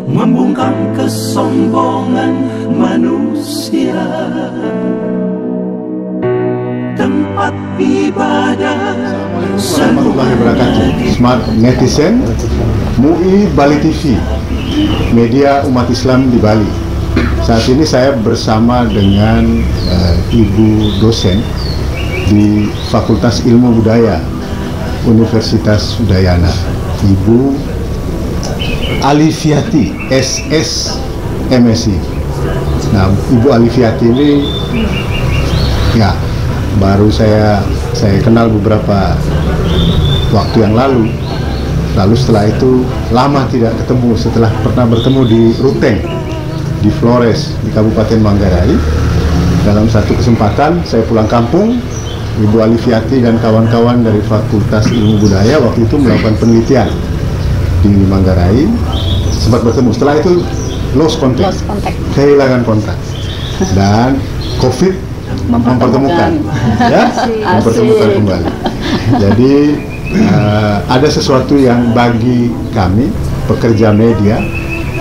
membungkam kesombongan manusia. Tempat ibadah. Assalamualaikum warahmatullahi wabarakatuh. Smart Netizen, MUI Bali TV, media umat Islam di Bali. Saat ini saya bersama dengan ibu dosen di Fakultas Ilmu Budaya Universitas Udayana, Ibu Alifiati, SS MSI. Nah, Ibu Alifiati ini ya baru saya kenal beberapa waktu yang lalu. Lalu setelah itu lama tidak ketemu, setelah pernah bertemu di Ruteng, di Flores, di Kabupaten Manggarai. Dalam satu kesempatan saya pulang kampung, Ibu Alifiati dan kawan-kawan dari Fakultas Ilmu Budaya waktu itu melakukan penelitian di Manggarai, sempat bertemu. Setelah itu lost contact. Kehilangan kontak, dan COVID mempertemukan, ya, mempertemukan kembali. Jadi ada sesuatu yang bagi kami pekerja media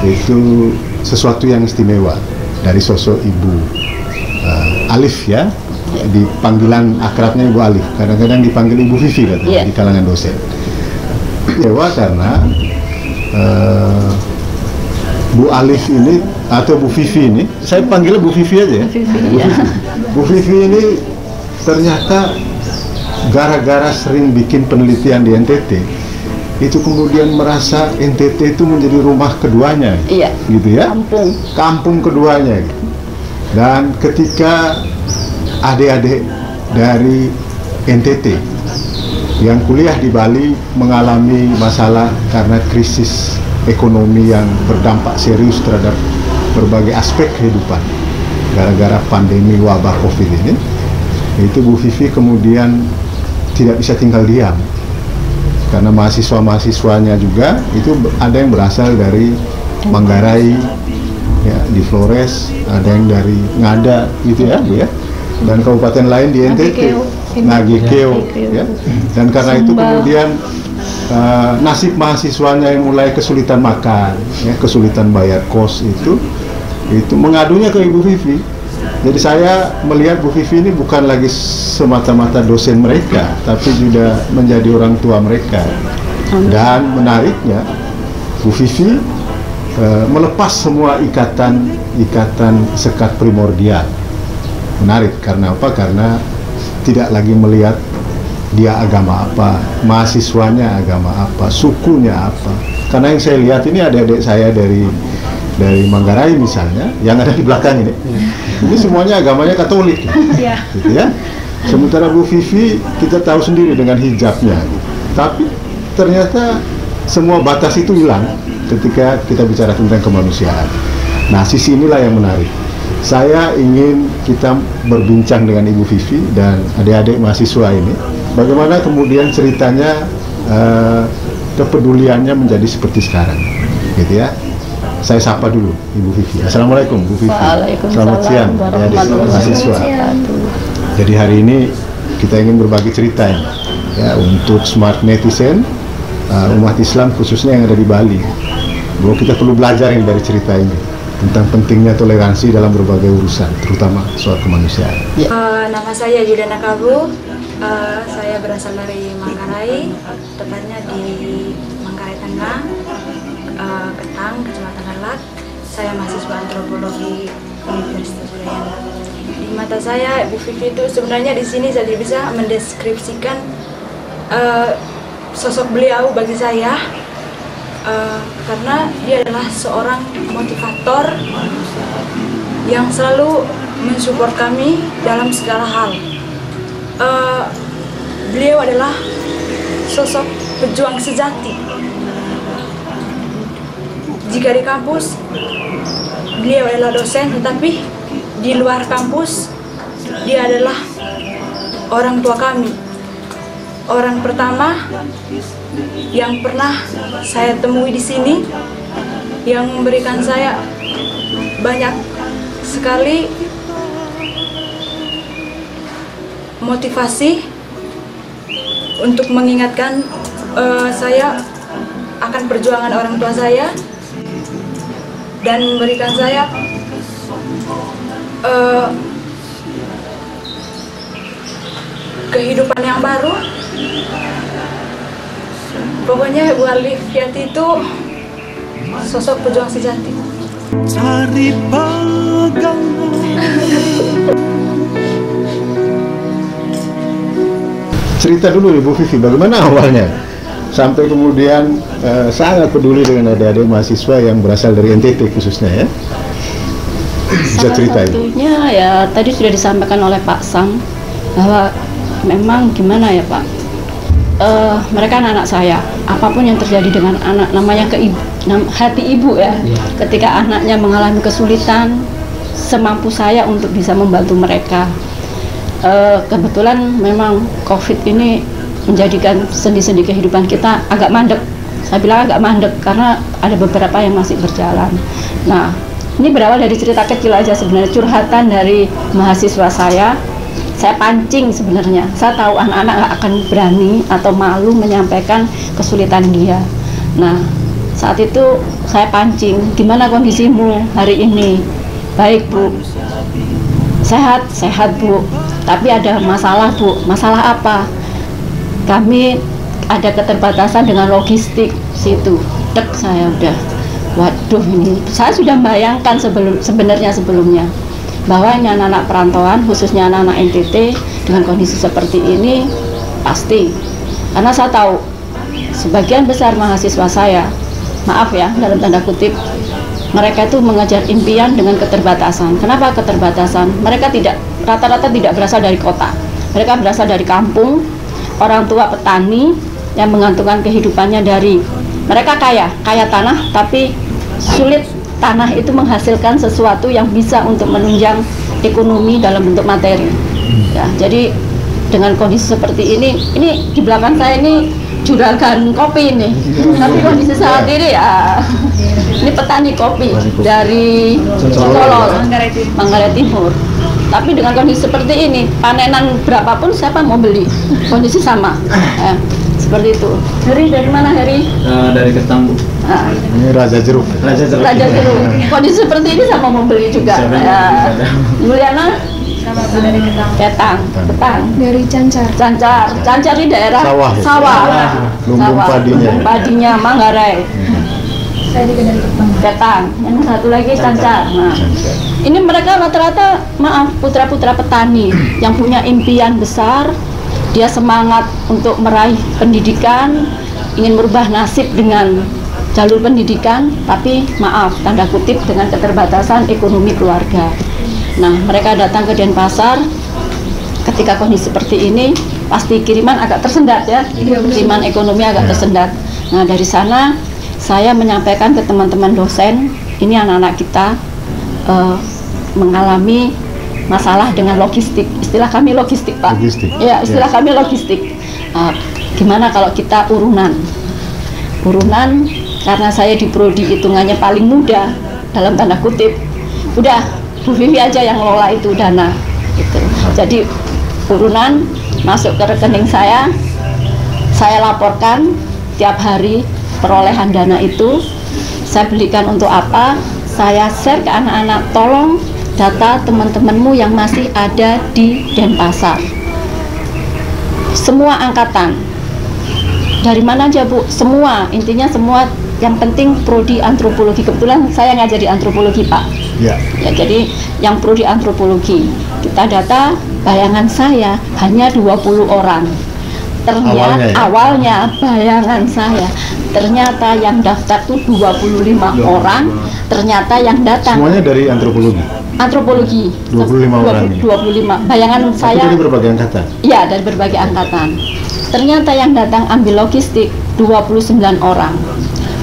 itu sesuatu yang istimewa dari sosok Ibu Alif, ya, di panggilan akrabnya Ibu Alif, kadang-kadang dipanggil Ibu Vivi katanya, di kalangan dosen. Istimewa karena Bu Alif ini atau Bu Vivi ini, saya panggilnya Bu Vivi aja ya. Bu Vivi ini ternyata gara-gara sering bikin penelitian di NTT, itu kemudian merasa NTT itu menjadi rumah keduanya, gitu ya, kampung keduanya. Dan ketika adik-adik dari NTT yang kuliah di Bali mengalami masalah karena krisis ekonomi yang berdampak serius terhadap berbagai aspek kehidupan gara-gara pandemi wabah COVID ini, itu Bu Vivi kemudian tidak bisa tinggal diam, karena mahasiswa-mahasiswanya juga itu ada yang berasal dari Manggarai, ya, di Flores, ada yang dari Ngada, gitu ya, Bu, ya, dan kabupaten lain di NTT, Nagikeo, ya. Dan karena itu kemudian nasib mahasiswanya yang mulai kesulitan makan, ya, kesulitan bayar kos itu mengadunya ke Ibu Vivi. Jadi saya melihat Bu Vivi ini bukan lagi semata-mata dosen mereka, tapi juga menjadi orang tua mereka. Dan menariknya, Bu Vivi melepas semua ikatan sekat primordial. Menarik karena apa? Karena tidak lagi melihat dia agama apa, mahasiswanya agama apa, sukunya apa. Karena yang saya lihat ini adik-adik saya dari Manggarai misalnya, yang ada di belakang ini semuanya agamanya Katolik, gitu ya. Sementara Bu Vivi kita tahu sendiri dengan hijabnya, tapi ternyata semua batas itu hilang ketika kita bicara tentang kemanusiaan. Nah, sisi inilah yang menarik. Saya ingin kita berbincang dengan Ibu Vivi dan adik-adik mahasiswa ini, bagaimana kemudian ceritanya kepeduliannya menjadi seperti sekarang, gitu ya. Saya sapa dulu Ibu Vivi. Assalamualaikum Bu Vivi. Selamat siang adik-adik mahasiswa. Jadi hari ini kita ingin berbagi cerita ya untuk Smart Netizen, umat Islam khususnya yang ada di Bali, bahwa kita perlu belajar dari cerita ini tentang pentingnya toleransi dalam berbagai urusan, terutama soal kemanusiaan. Nama saya Juliana Kabu, saya berasal dari Manggarai, tepatnya di Manggarai Tengah, Ketang, Kecamatan Halat. Saya mahasiswa antropologi Universitas Udayana. Di mata saya, Bu Vivi itu sebenarnya di sini saya tidak bisa mendeskripsikan sosok beliau bagi saya. Karena dia adalah seorang motivator yang selalu mensupport kami dalam segala hal. Beliau adalah sosok pejuang sejati. Jika di kampus, beliau adalah dosen, tetapi di luar kampus, dia adalah orang tua kami. Orang pertama yang pernah saya temui di sini, yang memberikan saya banyak sekali motivasi untuk mengingatkan saya akan perjuangan orang tua saya. dan memberikan saya kehidupan yang baru. Pokoknya Bu Alifiati itu sosok pejuang sejati. Cari pegangan. Cerita dulu Ibu Vivi, bagaimana awalnya sampai kemudian sangat peduli dengan adik-adik mahasiswa yang berasal dari NTT khususnya ya? Bisa cerita Salah satunya ya tadi sudah disampaikan oleh Pak Sam bahwa memang gimana ya Pak, mereka anak-anak saya, apapun yang terjadi dengan anak, namanya hati ibu ya, ketika anaknya mengalami kesulitan, semampu saya untuk bisa membantu mereka. Kebetulan memang COVID ini menjadikan sendi-sendi kehidupan kita agak mandek. Saya bilang agak mandek karena ada beberapa yang masih berjalan. Nah, ini berawal dari cerita kecil aja sebenarnya, curhatan dari mahasiswa saya pancing sebenarnya. Saya tahu anak-anak nggak akan berani atau malu menyampaikan kesulitan dia. Nah, saat itu saya pancing, gimana kondisimu hari ini? Baik Bu, sehat Bu, tapi ada masalah Bu. Masalah apa? Kami ada keterbatasan dengan logistik situ. Dek, saya udah, waduh ini saya sudah bayangkan sebelumnya bahwa ini anak-anak perantauan, khususnya anak-anak NTT dengan kondisi seperti ini pasti, karena saya tahu sebagian besar mahasiswa saya, maaf ya dalam tanda kutip, mereka itu mengejar impian dengan keterbatasan. Kenapa keterbatasan? Mereka rata-rata tidak berasal dari kota, mereka berasal dari kampung, orang tua petani yang menggantungkan kehidupannya dari, mereka kaya tanah, tapi sulit tanah itu menghasilkan sesuatu yang bisa untuk menunjang ekonomi dalam bentuk materi. Ya, jadi dengan kondisi seperti ini di belakang saya ini juragan kopi ini, tapi kondisi saat ini ya ini petani kopi dari Solol, Manggarai Timur. Tapi dengan kondisi seperti ini, panenan berapapun siapa mau beli, kondisi sama. Seperti itu. Heri dari mana Heri? Dari Ketang Bu. Ini Raja Jeruk. Raja Jeruk. Kondisi seperti ini sama mau beli juga. Juliana dari Ketang. Dari Cancar. Cancar di daerah sawah. Lumbung padinya Manggarai. Saya juga dari Ketang. Yang satu lagi Cancar. Nah, ini mereka rata-rata putra-putra petani yang punya impian besar. Dia semangat untuk meraih pendidikan, ingin merubah nasib dengan jalur pendidikan, tapi maaf, tanda kutip, dengan keterbatasan ekonomi keluarga. Nah, mereka datang ke Denpasar, ketika kondisi seperti ini, pasti kiriman agak tersendat ya, kiriman ekonomi agak tersendat. Nah, dari sana, saya menyampaikan ke teman-teman dosen, ini anak-anak kita mengalami masalah dengan logistik, istilah kami logistik Pak. Ya, istilah kami logistik. Gimana kalau kita urunan, karena saya di prodi hitungannya paling muda dalam tanda kutip, udah Bu Vivi aja yang ngelola itu dana, gitu. Jadi urunan masuk ke rekening saya laporkan tiap hari perolehan dana itu, saya belikan untuk apa, saya share ke anak-anak, tolong data teman-temanmu yang masih ada di Denpasar, semua angkatan, dari mana aja Bu, semua, intinya semua, yang penting prodi antropologi. Kebetulan saya ngajari antropologi Pak ya, jadi yang prodi antropologi, kita data, bayangan saya hanya 20 orang. Ternyata awalnya bayangan saya, ternyata yang daftar tuh 25 orang, ternyata yang datang semuanya dari antropologi. 25 orang ini. 25. Bayangan saya dari berbagai angkatan. Iya, dari berbagai angkatan. Ternyata yang datang ambil logistik 29 orang.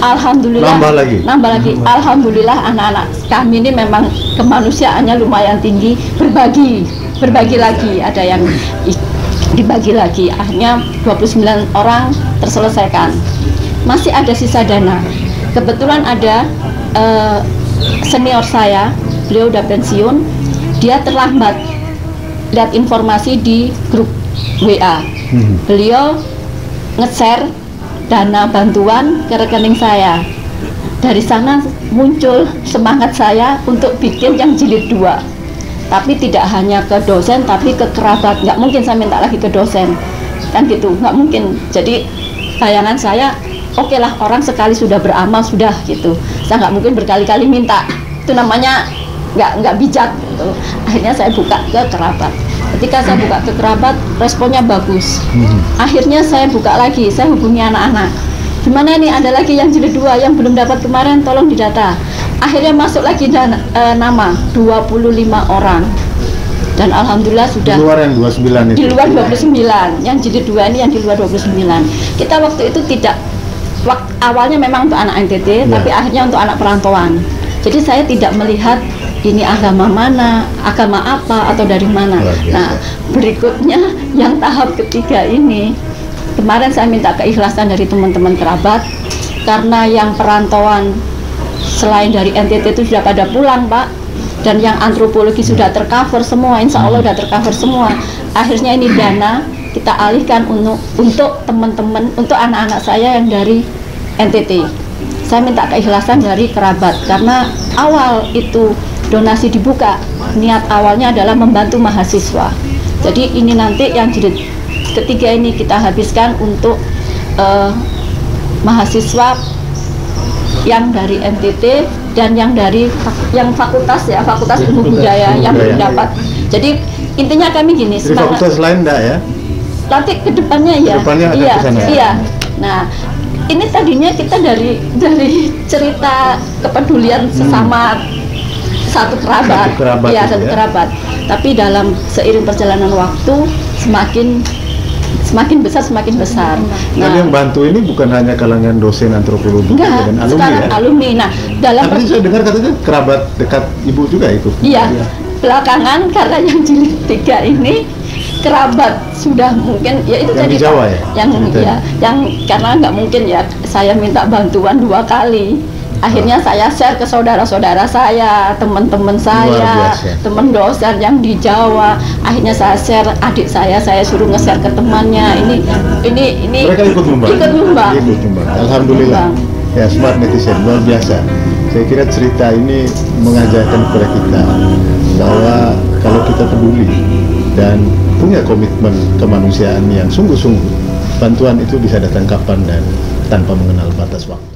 Alhamdulillah. Nambah lagi. Alhamdulillah anak-anak kami ini memang kemanusiaannya lumayan tinggi, berbagi lagi, ada yang dibagi lagi. Akhirnya 29 orang terselesaikan. Masih ada sisa dana. Kebetulan ada senior saya, beliau udah pensiun, dia terlambat lihat informasi di grup WA. Beliau nge-share dana bantuan ke rekening saya. dari sana muncul semangat saya untuk bikin yang jilid 2. Tapi tidak hanya ke dosen, tapi ke kerabat. Nggak mungkin saya minta lagi ke dosen, kan gitu, nggak mungkin. Jadi bayangan saya, oke lah, orang sekali sudah beramal sudah gitu. Saya nggak mungkin berkali-kali minta. Itu namanya nggak bijak gitu. Akhirnya saya buka ke kerabat. Ketika saya buka ke kerabat, responnya bagus. Akhirnya saya buka lagi, saya hubungi anak-anak. Gimana nih, ada lagi yang jilid 2 yang belum dapat kemarin, tolong didata. Akhirnya masuk lagi nama 25 orang. Dan alhamdulillah sudah di luar yang 29 itu. Di luar 29, yang jilid 2 ini yang di luar 29. Kita waktu itu tidak, awalnya memang untuk anak NTT, tapi akhirnya untuk anak perantauan. Jadi saya tidak melihat ini agama mana, agama apa, atau dari mana. Nah, berikutnya yang tahap ketiga ini, kemarin saya minta keikhlasan dari teman-teman kerabat, karena yang perantauan selain dari NTT itu sudah pada pulang, Pak, dan yang antropologi sudah tercover semua, insya Allah sudah tercover semua. Akhirnya ini dana kita alihkan untuk teman-teman, untuk anak-anak saya yang dari NTT. Saya minta keikhlasan dari kerabat, karena awal itu donasi dibuka, niat awalnya adalah membantu mahasiswa. Jadi ini nanti yang jilid ketiga ini kita habiskan untuk mahasiswa yang dari NTT dan yang dari fakultas ilmu budaya yang belum dapat. Jadi intinya kami gini, jadi fakultas lain enggak ya? Nanti kedepannya ya. Iya, iya. Nah, ini tadinya kita dari cerita kepedulian sesama satu kerabat, satu kerabat. Tapi dalam seiring perjalanan waktu semakin besar. Nah, yang bantu ini bukan hanya kalangan dosen antropologi dan alumni sekarang ya? alumni. Nah, tapi saya dengar katanya kerabat dekat ibu juga itu. Iya, belakangan karena yang jilid 3 ini kerabat sudah mungkin ya itu yang tadi di Jawa ya? yang karena nggak mungkin ya saya minta bantuan 2 kali. Akhirnya saya share ke saudara-saudara saya, teman-teman saya, teman dosen yang di Jawa. Akhirnya saya share, adik saya suruh nge-share ke temannya. Ini mereka ikut nyumbang. Alhamdulillah. Ya, smart netizen luar biasa. Saya kira cerita ini mengajarkan kepada kita bahwa kalau kita peduli dan punya komitmen kemanusiaan yang sungguh-sungguh, bantuan itu bisa datang kapan dan tanpa mengenal batas waktu.